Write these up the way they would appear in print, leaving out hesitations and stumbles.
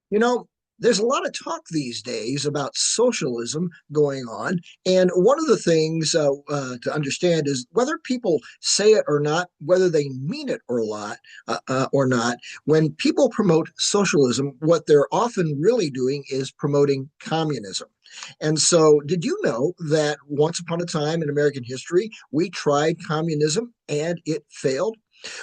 You know, there's a lot of talk these days about socialism going on. And one of the things to understand is whether people say it or not, whether they mean it or not. When people promote socialism, what they're often really doing is promoting communism. And so, did you know that once upon a time in American history, we tried communism and it failed?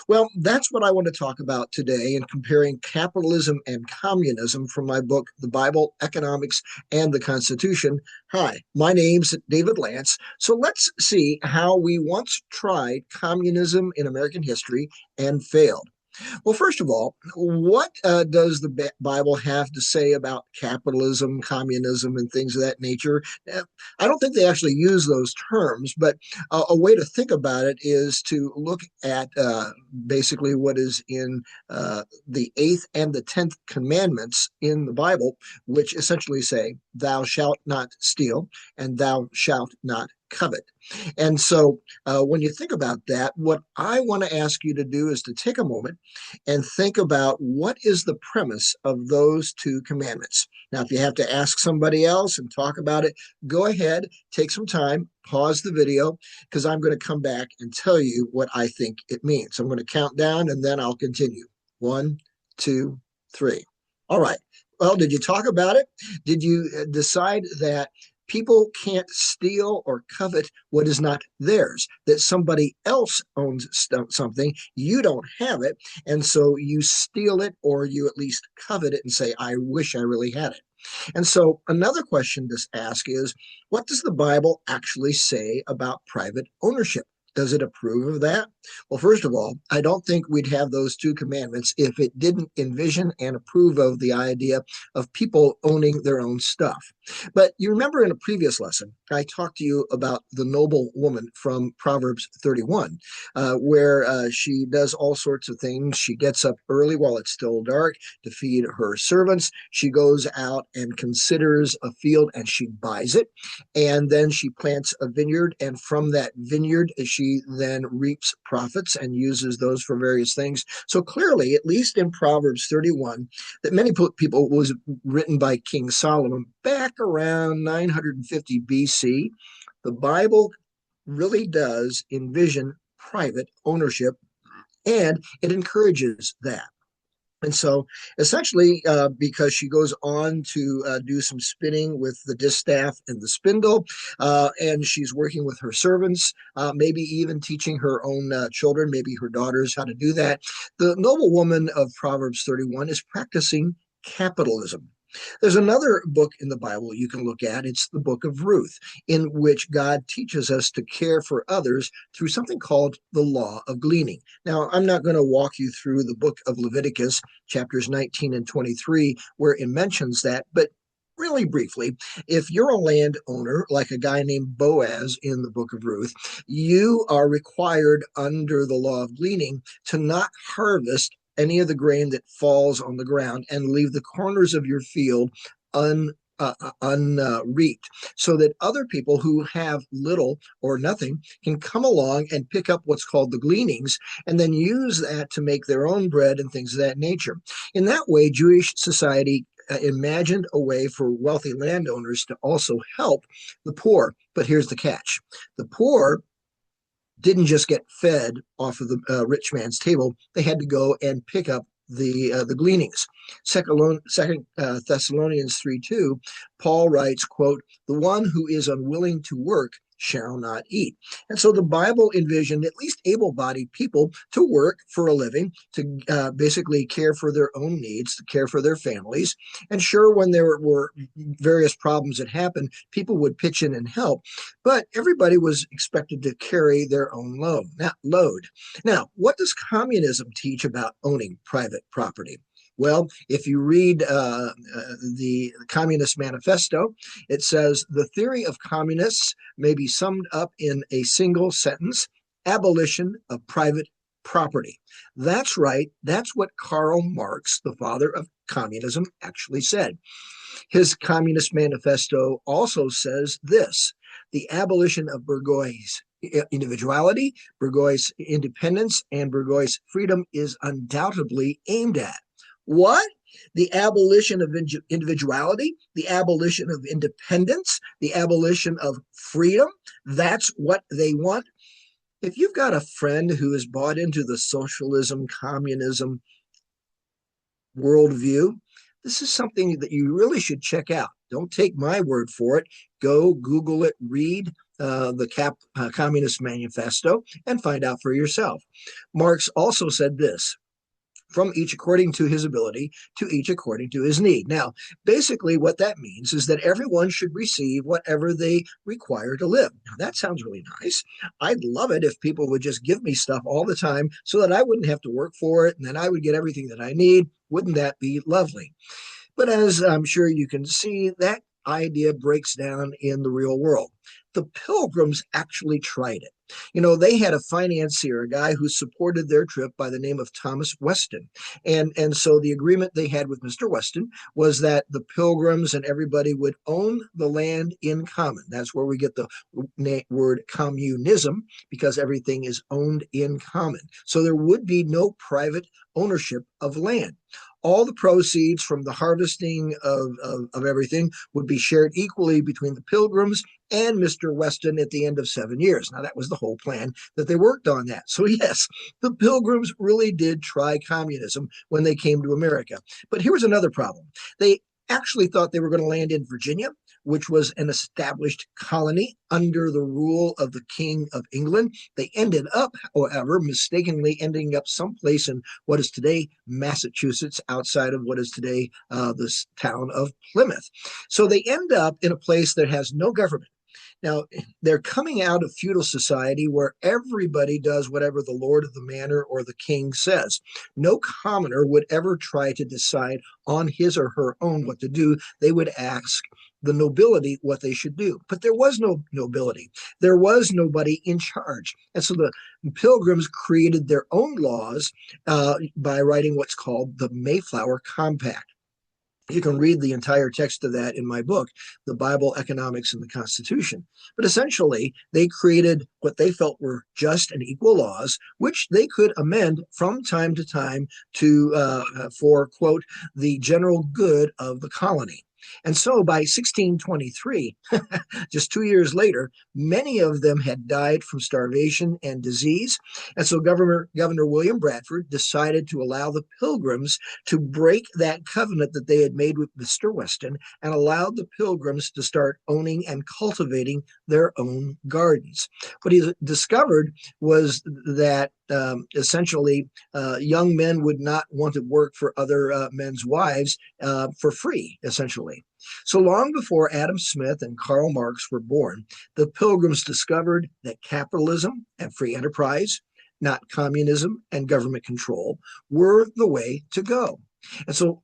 Well, that's what I want to talk about today in comparing capitalism and communism from my book, The Bible, Economics, and the Constitution. Hi, my name's David Lance. So let's see how we once tried communism in American history and failed. Well, first of all, what does the Bible have to say about capitalism, communism, and things of that nature? I don't think they actually use those terms, but a way to think about it is to look at basically what is in the eighth and the 10th commandments in the Bible, which essentially say, Thou shalt not steal, and thou shalt not covet. And so when you think about that, what I want to ask you to do is to take a moment and think about what is the premise of those two commandments. Now, if you have to ask somebody else and talk about it, go ahead, take some time, pause the video, because I'm going to come back and tell you what I think it means. I'm going to count down and then I'll continue. One, two, three. All right. Well, did you talk about it? Did you decide that people can't steal or covet what is not theirs, that somebody else owns something, you don't have it, and so you steal it or you at least covet it and say, I wish I really had it. And so another question to ask is, what does the Bible actually say about private ownership? Does it approve of that? Well, first of all, I don't think we'd have those two commandments if it didn't envision and approve of the idea of people owning their own stuff. But you remember in a previous lesson, I talked to you about the noble woman from Proverbs 31, where she does all sorts of things. She gets up early while it's still dark to feed her servants. She goes out and considers a field and she buys it. And then she plants a vineyard. And from that vineyard, she then reaps profits and uses those for various things. So clearly, at least in Proverbs 31, that many people was written by King Solomon back around 950 BC. The Bible really does envision private ownership, and it encourages that. And so, essentially, because she goes on to do some spinning with the distaff and the spindle, and she's working with her servants, maybe even teaching her own children, maybe her daughters, how to do that. The noble woman of Proverbs 31 is practicing capitalism. There's another book in the Bible you can look at. It's the book of Ruth, in which God teaches us to care for others through something called the law of gleaning. Now, I'm not going to walk you through the book of Leviticus, chapters 19 and 23, where it mentions that, but really briefly, if you're a landowner, like a guy named Boaz in the book of Ruth, you are required under the law of gleaning to not harvest any of the grain that falls on the ground and leave the corners of your field unreaped, so that other people who have little or nothing can come along and pick up what's called the gleanings and then use that to make their own bread and things of that nature. In that way, Jewish society imagined a way for wealthy landowners to also help the poor. But here's the catch: the poor didn't just get fed off of the rich man's table; they had to go and pick up the gleanings. Second Thessalonians 3:2, Paul writes, "quote The one who is unwilling to work shall not eat." And so the Bible envisioned at least able-bodied people to work for a living, to basically care for their own needs, to care for their families. And sure, when there were various problems that happened, people would pitch in and help, but everybody was expected to carry their own load. Now, what does communism teach about owning private property? Well, if you read the Communist Manifesto, it says the theory of communists may be summed up in a single sentence: abolition of private property. That's right. That's what Karl Marx, the father of communism, actually said. His Communist Manifesto also says this: the abolition of bourgeois individuality, bourgeois independence, and bourgeois freedom is undoubtedly aimed at. What? The abolition of individuality, the abolition of independence, the abolition of freedom. That's what they want. If you've got a friend who is bought into the socialism, communism worldview, this is something that you really should check out. Don't take my word for it. Go Google it, read the Communist Manifesto, and find out for yourself. Marx also said this: from each according to his ability, to each according to his need. Now, basically, what that means is that everyone should receive whatever they require to live. Now, that sounds really nice. I'd love it if people would just give me stuff all the time so that I wouldn't have to work for it and then I would get everything that I need. Wouldn't that be lovely? But as I'm sure you can see, that idea breaks down in the real world. The Pilgrims actually tried it. They had a financier, a guy who supported their trip by the name of Thomas Weston. And so the agreement they had with Mr. Weston was that the Pilgrims and everybody would own the land in common. That's where we get the word communism, because everything is owned in common. So there would be no private ownership of land. All the proceeds from the harvesting of everything would be shared equally between the Pilgrims and Mr. Weston at the end of 7 years. Now, that was the whole plan that they worked on that. So, yes, the Pilgrims really did try communism when they came to America. But here was another problem. They actually thought they were going to land in Virginia, which was an established colony under the rule of the King of England. They ended up, however, mistakenly ending up someplace in what is today Massachusetts, outside of what is today this town of Plymouth. So they end up in a place that has no government. Now, they're coming out of feudal society where everybody does whatever the lord of the manor or the king says. No commoner would ever try to decide on his or her own what to do. They would ask the nobility what they should do. But there was no nobility. There was nobody in charge. And so the Pilgrims created their own laws by writing what's called the Mayflower Compact. You can read the entire text of that in my book, The Bible, Economics, and the Constitution. But essentially, they created what they felt were just and equal laws, which they could amend from time to time for, quote, the general good of the colony. And so by 1623, just 2 years later, many of them had died from starvation and disease. And so Governor William Bradford decided to allow the Pilgrims to break that covenant that they had made with Mr. Weston and allowed the Pilgrims to start owning and cultivating their own gardens. What he discovered was that essentially young men would not want to work for other men's wives for free, essentially. So long before Adam Smith and Karl Marx were born, the Pilgrims discovered that capitalism and free enterprise, not communism and government control, were the way to go. And so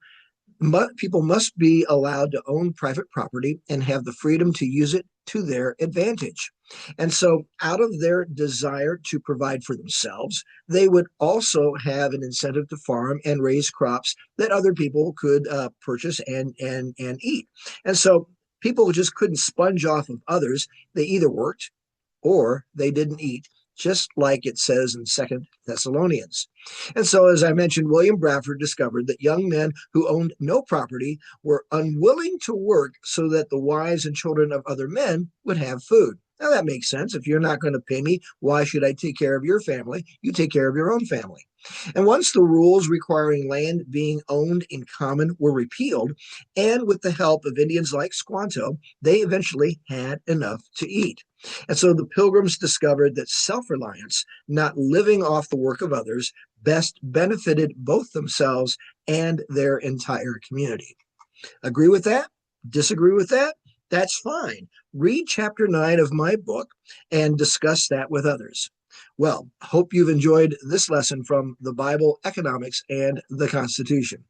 people must be allowed to own private property and have the freedom to use it to their advantage. And so, out of their desire to provide for themselves, they would also have an incentive to farm and raise crops that other people could purchase and eat. And so, people just couldn't sponge off of others. They either worked or they didn't eat, just like it says in 2 Thessalonians. And so, as I mentioned, William Bradford discovered that young men who owned no property were unwilling to work so that the wives and children of other men would have food. Now, that makes sense. If you're not going to pay me, why should I take care of your family? You take care of your own family. And once the rules requiring land being owned in common were repealed, and with the help of Indians like Squanto, they eventually had enough to eat. And so the Pilgrims discovered that self-reliance, not living off the work of others, best benefited both themselves and their entire community. Agree with that? Disagree with that? That's fine. Read chapter 9 of my book and discuss that with others. Well, hope you've enjoyed this lesson from the Bible, Economics, and the Constitution.